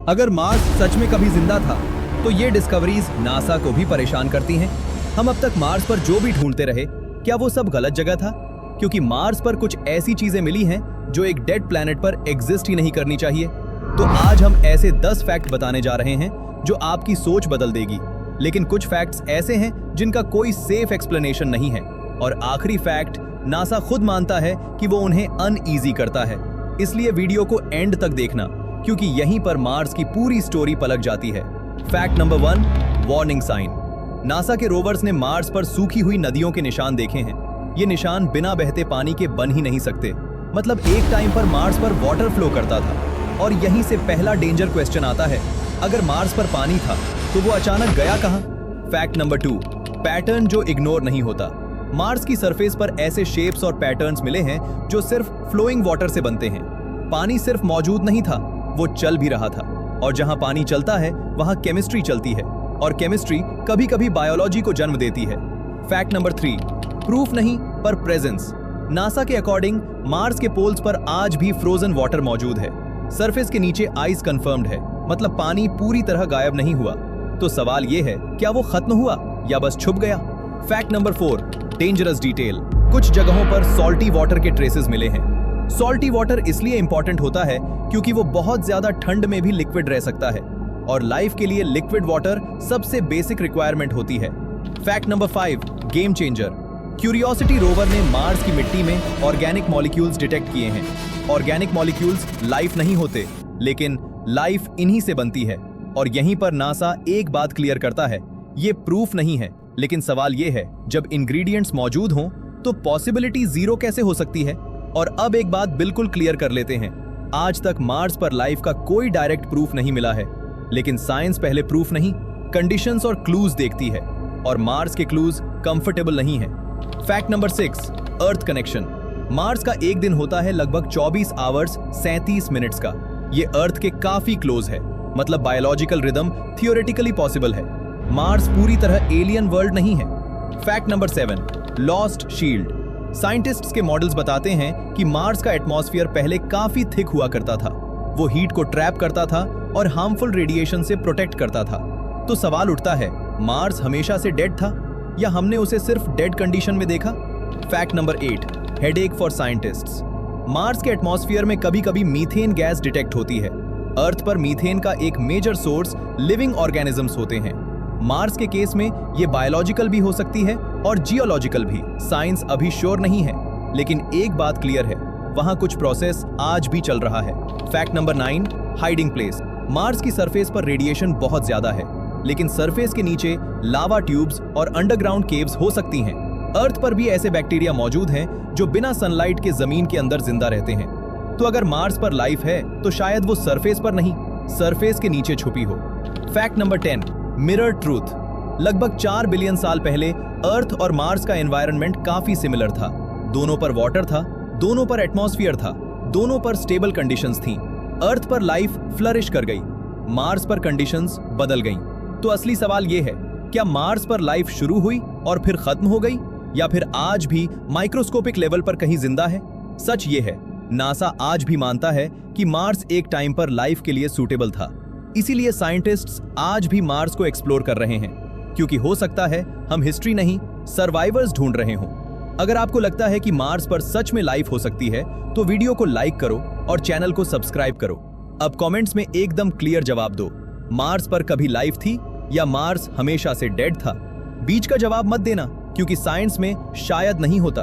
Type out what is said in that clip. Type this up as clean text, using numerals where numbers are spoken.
अगर मार्स सच में कभी जिंदा था तो ये डिस्कवरीज नासा को भी परेशान करती हैं। हम अब तक मार्स पर जो भी ढूंढते रहे, क्या वो सब गलत जगह था? क्योंकि मार्स पर कुछ ऐसी चीजें मिली हैं जो एक डेड प्लैनेट पर एग्जिस्ट ही नहीं करनी चाहिए। तो आज हम ऐसे 10 फैक्ट बताने जा रहे हैं जो आपकी सोच बदल देगी। लेकिन कुछ फैक्ट्स ऐसे हैं जिनका कोई सेफ एक्सप्लेनेशन नहीं है। और आखिरी फैक्ट, नासा खुद मानता है कि वो उन्हें अनईजी करता है। इसलिए वीडियो को एंड तक देखना, क्योंकि यहीं पर मार्स की पूरी स्टोरी पलट जाती है। Fact number 1, warning sign. NASA के रोवर्स ने मार्स पर सूखी हुई नदियों के निशान देखे हैं। ये निशान बिना बहते पानी के बन ही नहीं सकते। मतलब एक टाइम पर मार्स पर वाटर फ्लो करता था। और यहीं से पहला डेंजर क्वेश्चन आता है, अगर मार्स पर पानी था तो वो अचानक गया कहां? फैक्ट नंबर 2, पैटर्न जो इग्नोर नहीं होता। मार्स की सरफेस पर ऐसे शेप्स और पैटर्न्स मिले हैं जो सिर्फ फ्लोइंग वाटर से बनते हैं। पानी सिर्फ मौजूद नहीं था, वो चल भी रहा था। और जहां पानी चलता है वहां केमिस्ट्री चलती है। और केमिस्ट्री कभी कभी बायोलॉजी को जन्म देती है। फैक्ट नंबर 3, प्रूफ नहीं पर प्रेजेंस। नासा के अकॉर्डिंग मार्स के पोल्स पर आज भी फ्रोजन वाटर मौजूद है। सरफेस के नीचे आइस कंफर्म्ड है, मतलब पानी पूरी तरह गायब नहीं हुआ। तो सवाल ये है, क्या वो खत्म हुआ या बस छुप गया? Fact number 4, dangerous detail. कुछ जगहों पर सॉल्टी वाटर के ट्रेसेस मिले हैं। सॉल्टी वाटर इसलिए इंपॉर्टेंट होता है क्योंकि वो बहुत ज्यादा ठंड में भी लिक्विड रह सकता है। और लाइफ के लिए लिक्विड वाटर सबसे बेसिक रिक्वायरमेंट होती है। Fact number 5, game changer. Curiosity rover ने मार्स की मिट्टी में ऑर्गेनिक मॉलिक्यूल्स डिटेक्ट किए हैं। ऑर्गेनिक मॉलिक्यूल्स लाइफ नहीं होते, लेकिन लाइफ इन्हीं से बनती है। और यहीं पर नासा एक बात क्लियर करता है, ये प्रूफ नहीं है, लेकिन सवाल ये है, जब इंग्रेडिएंट्स मौजूद हों तो पॉसिबिलिटी जीरो कैसे हो सकती है? और अब एक बात बिल्कुल क्लियर कर लेते हैं, आज तक मार्स पर लाइफ का कोई डायरेक्ट प्रूफ नहीं मिला है। लेकिन साइंस पहले प्रूफ नहीं, कंडीशंस और क्लूज देखती है। और मार्स के क्लूज कंफर्टेबल नहीं है। फैक्ट नंबर 6, अर्थ कनेक्शन। मार्स का एक दिन होता है लगभग 24 आवर्स 37 मिनट्स का। ये अर्थ के काफी क्लोज है, मतलब बायोलॉजिकल रिदम थियोरेटिकली पॉसिबल है। मार्स पूरी तरह एलियन वर्ल्ड नहीं है। Fact number 7, lost shield. Scientists के मॉडल्स बताते हैं कि मार्स का एटमॉस्फेयर पहले काफी थिक हुआ करता था। वो हीट को ट्रैप करता था और हार्मफुल रेडिएशन से प्रोटेक्ट करता था। तो सवाल उठता है, मार्स हमेशा से डेड था या हमने उसे सिर्फ डेड कंडीशन में देखा? Fact number 8, headache for scientists. Mars के एटमॉस्फेयर में कभी कभी मीथेन गैस डिटेक्ट होती है। अर्थ पर मीथेन का एक मेजर सोर्स लिविंग ऑर्गेनिजम्स होते हैं। मार्स के केस में ये बायोलॉजिकल भी हो सकती है और जियोलॉजिकल भी। साइंस अभी श्योर नहीं है, लेकिन एक बात क्लियर है, वहां कुछ प्रोसेस आज भी चल रहा है। Fact number 9, hiding place. Mars की सरफेस पर रेडिएशन बहुत ज्यादा है, लेकिन सरफेस के नीचे लावा ट्यूब्स और अंडरग्राउंड केव्स हो सकती हैं। अर्थ पर भी ऐसे बैक्टीरिया मौजूद हैं जो बिना सनलाइट के जमीन के अंदर जिंदा रहते हैं। तो अगर मार्स पर लाइफ है तो शायद वो सरफेस पर नहीं, सरफेस के नीचे छुपी हो। Fact number 10, mirror truth. लगभग 4 बिलियन साल पहले अर्थ और मार्स का एनवायरनमेंट काफी सिमिलर था। दोनों पर वाटर था, दोनों पर एटमॉस्फेयर था, दोनों पर स्टेबल कंडीशंस थीं। अर्थ पर लाइफ फ्लरिश कर गई, मार्स पर कंडीशंस बदल गईं। तो असली सवाल यह है, क्या मार्स पर लाइफ शुरू हुई और फिर खत्म हो गई, या फिर आज भी माइक्रोस्कोपिक लेवल पर कहीं जिंदा है? सच ये है, नासा आज भी मानता है कि मार्स एक टाइम पर लाइफ के लिए सूटेबल था। इसीलिए साइंटिस्ट्स आज भी मार्स को एक्सप्लोर कर रहे हैं, क्योंकि हो सकता है हम हिस्ट्री नहीं, सर्वाइवर्स ढूंढ रहे हों। अगर आपको लगता है कि मार्स पर सच में लाइफ हो सकती है तो वीडियो को लाइक करो और चैनल को सब्सक्राइब करो। अब कमेंट्स में एकदम क्लियर जवाब दो, मार्स पर कभी लाइफ थी या मार्स हमेशा से डेड था? बीच का जवाब मत देना, क्योंकि साइंस में शायद नहीं होता।